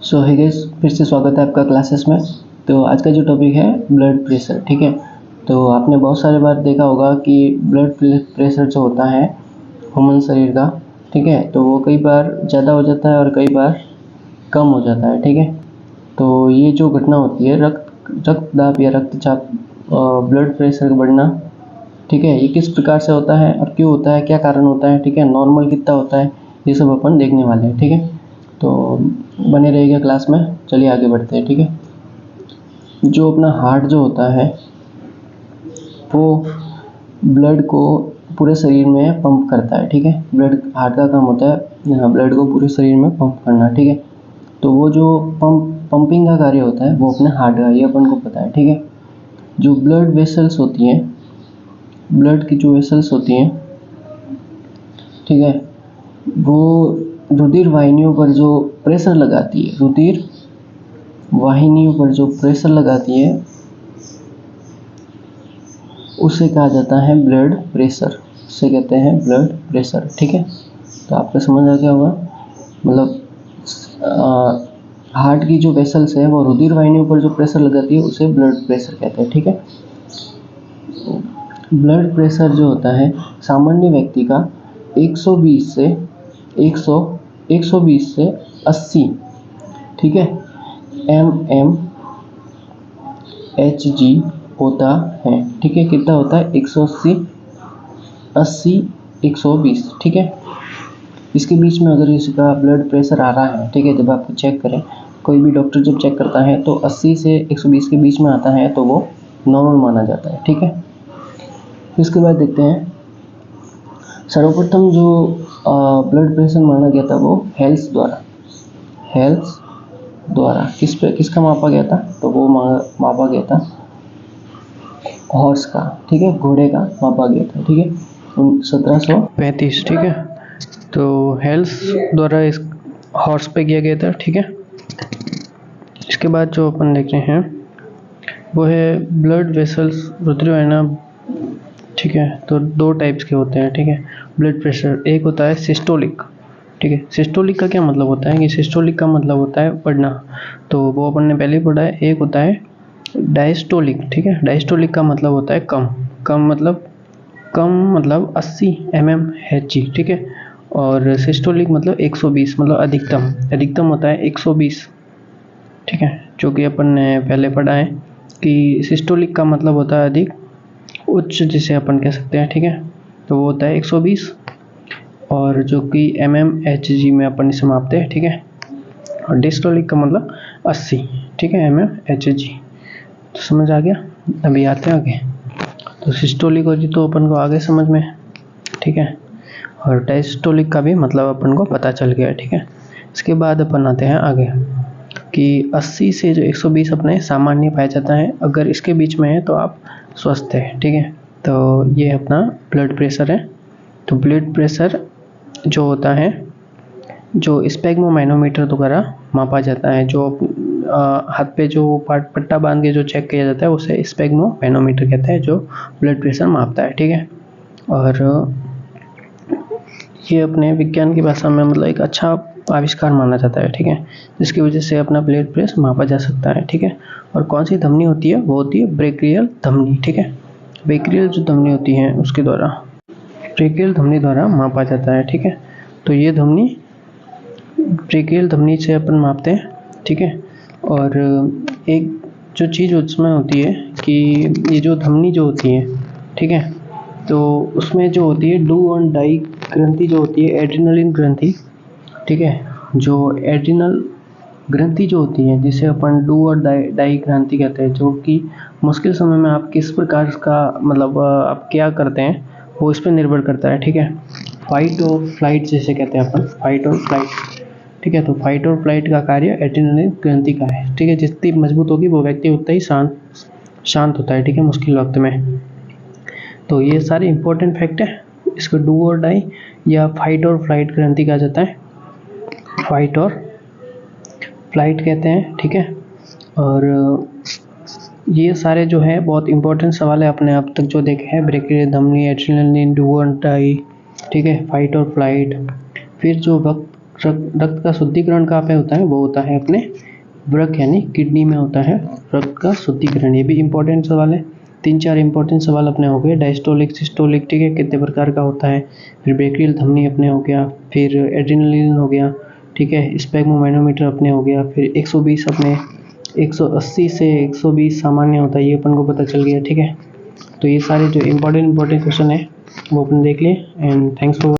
सो है गाइस, फिर से स्वागत है आपका क्लासेस में। तो आज का जो टॉपिक है ब्लड प्रेशर, ठीक है। तो आपने बहुत सारे बार देखा होगा कि ब्लड प्रेशर जो होता है ह्यूमन शरीर का, ठीक है, तो वो कई बार ज़्यादा हो जाता है और कई बार कम हो जाता है, ठीक है। तो ये जो घटना होती है रक्तदाब या रक्तचाप, ब्लड प्रेशर का बढ़ना, ठीक है, ये किस प्रकार से होता है और क्यों होता है, क्या कारण होता है, ठीक है, नॉर्मल कितना होता है, ये सब अपन देखने वाले हैं, ठीक है। तो बने रहिएगा क्लास में। चलिए आगे बढ़ते हैं, ठीक है। जो अपना हार्ट जो होता है वो ब्लड को पूरे शरीर में पंप करता है, ठीक है। हार्ट का काम होता है ब्लड को पूरे शरीर में पंप करना, ठीक है। तो वो जो पंपिंग का कार्य होता है वो अपने हार्ट का, ये अपन को पता है, ठीक है। जो ब्लड वेसल्स होती हैं, ब्लड की जो वेसल्स होती हैं, ठीक है, वो रुधिर वाहिनियों पर जो प्रेशर लगाती है, रुधिर वाहिनियों पर जो प्रेशर लगाती है उसे कहा जाता है ब्लड प्रेशर, उसे कहते हैं ब्लड प्रेशर, ठीक है। तो आपको समझ आ गया होगा, मतलब हार्ट की जो वेसल्स है वो रुधिर वाहिनियों पर जो प्रेशर लगाती है उसे ब्लड प्रेशर कहते हैं, ठीक है। ब्लड प्रेशर जो होता है सामान्य व्यक्ति का 120 से 80, ठीक है, mmHg होता है, ठीक है। कितना होता है? 180, 80, 120, ठीक है। इसके बीच में अगर इसका ब्लड प्रेशर आ रहा है, ठीक है, जब आप चेक करें, कोई भी डॉक्टर जब चेक करता है तो 80 से 120 के बीच में आता है तो वो नॉर्मल माना जाता है, ठीक है। इसके बाद देखते हैं, सर्वप्रथम जो ब्लड प्रेशर माना गया था वो हेल्स द्वारा किसका मापा गया था? तो वो मापा गया था हॉर्स का, ठीक है, घोड़े का मापा गया था, ठीक है, 1735, ठीक है। तो हेल्स द्वारा इस हॉर्स पे किया गया था, ठीक है। इसके बाद जो अपन देख रहे हैं वो है ब्लड वेसल्स, रुधिर वाहिनी, ठीक है। तो दो टाइप्स के होते हैं, ठीक है, ब्लड प्रेशर। एक होता है सिस्टोलिक, ठीक है। सिस्टोलिक का क्या मतलब होता है कि सिस्टोलिक का मतलब होता है बढ़ना, तो वो अपन ने पहले ही पढ़ा है। एक होता है डायस्टोलिक, ठीक है। डायस्टोलिक का मतलब होता है कम मतलब 80 mmHg, ठीक है। और सिस्टोलिक मतलब 120, मतलब अधिकतम होता है 120, ठीक है, जो कि अपन ने पहले पढ़ा है कि सिस्टोलिक का मतलब होता है अधिक, उच्च जिसे अपन कह सकते हैं, ठीक है। तो वो होता है 120, और जो कि mmHg में अपन इसे मापते हैं, ठीक है। और डिस्टोलिक का मतलब 80, ठीक है, mmHg। तो समझ आ गया। अभी आते हैं आगे। तो सिस्टोलिक और तो अपन को आगे समझ में, ठीक है, और डायस्टोलिक का भी मतलब अपन को पता चल गया, ठीक है। इसके बाद अपन आते हैं आगे कि 80 से जो 120 अपने सामान्य पाया जाता है, अगर इसके बीच में है तो आप स्वस्थ है, ठीक है। तो ये अपना ब्लड प्रेशर है। तो ब्लड प्रेशर जो होता है, जो स्पेग्मोमैनोमीटर द्वारा मापा जाता है, जो हाथ पे जो पट्टा बांध के जो चेक किया जाता है उसे स्पेग्मोमैनोमीटर कहते हैं, जो ब्लड प्रेशर मापता है, ठीक है। और ये अपने विज्ञान की भाषा में मतलब एक अच्छा आविष्कार माना जाता है, ठीक है, जिसकी वजह से अपना ब्लड प्रेशर मापा जा सकता है, ठीक है। और कौन सी धमनी होती है? वो होती है ब्रेकियल धमनी, ठीक है। ब्रेकियल जो धमनी होती है उसके द्वारा, ब्रेकियल धमनी द्वारा मापा जाता है, ठीक है। तो ये धमनी, ब्रेकियल धमनी से अपन मापते हैं, ठीक है। और एक जो चीज़ उसमें होती है कि ये जो धमनी जो होती है, ठीक है, तो उसमें जो होती है डू और डाई ग्रंथि जो होती है, एड्रिनलिन ग्रंथि, ठीक है, जो एड्रिनल ग्रंथि जो होती है जिसे अपन डू और डाई ग्रंथि कहते हैं, जो कि मुश्किल समय में आप किस प्रकार का मतलब आप क्या करते हैं वो इस पर निर्भर करता है, ठीक है। फाइट और फ्लाइट जैसे कहते हैं अपन, फाइट और फ्लाइट, ठीक है। तो फाइट और फ्लाइट का कार्य एड्रिनलिन ग्रंथि का है, ठीक है। जितनी मजबूत होगी वो व्यक्ति उतना ही शांत होता है, ठीक है, मुश्किल वक्त में। तो ये सारे इंपॉर्टेंट फैक्ट है। इसको डू और डाई या फाइट और फ्लाइट ग्रंथि कहा जाता है, फाइट और फ्लाइट कहते हैं, ठीक है। और ये सारे जो है बहुत इंपॉर्टेंट सवाल है अपने अब तक जो देखे हैं, ब्रेकियल धमनी, एड्रिनलिन, डू और डाई, ठीक है, फाइट और फ्लाइट। फिर जो वक्त रक्त का शुद्धिकरण कहाँ पे होता है, वो होता है अपने वृक्क यानी किडनी में होता है रक्त का शुद्धिकरण। ये भी इंपॉर्टेंट सवाल है। 3-4 इंपॉर्टेंट सवाल अपने हो गए। डायस्टोलिक, सिस्टोलिक, ठीक है, कितने प्रकार का होता है। फिर ब्रेकियल धमनी अपने हो गया, फिर एड्रेनलिन हो गया, ठीक है, स्पेग्मोमैनोमीटर अपने हो गया, फिर 120 अपने 180 से 120 सामान्य होता है, ये अपन को पता चल गया, ठीक है। तो ये सारे जो इंपॉर्टेंट क्वेश्चन है वो अपन देख लिए। And thanks for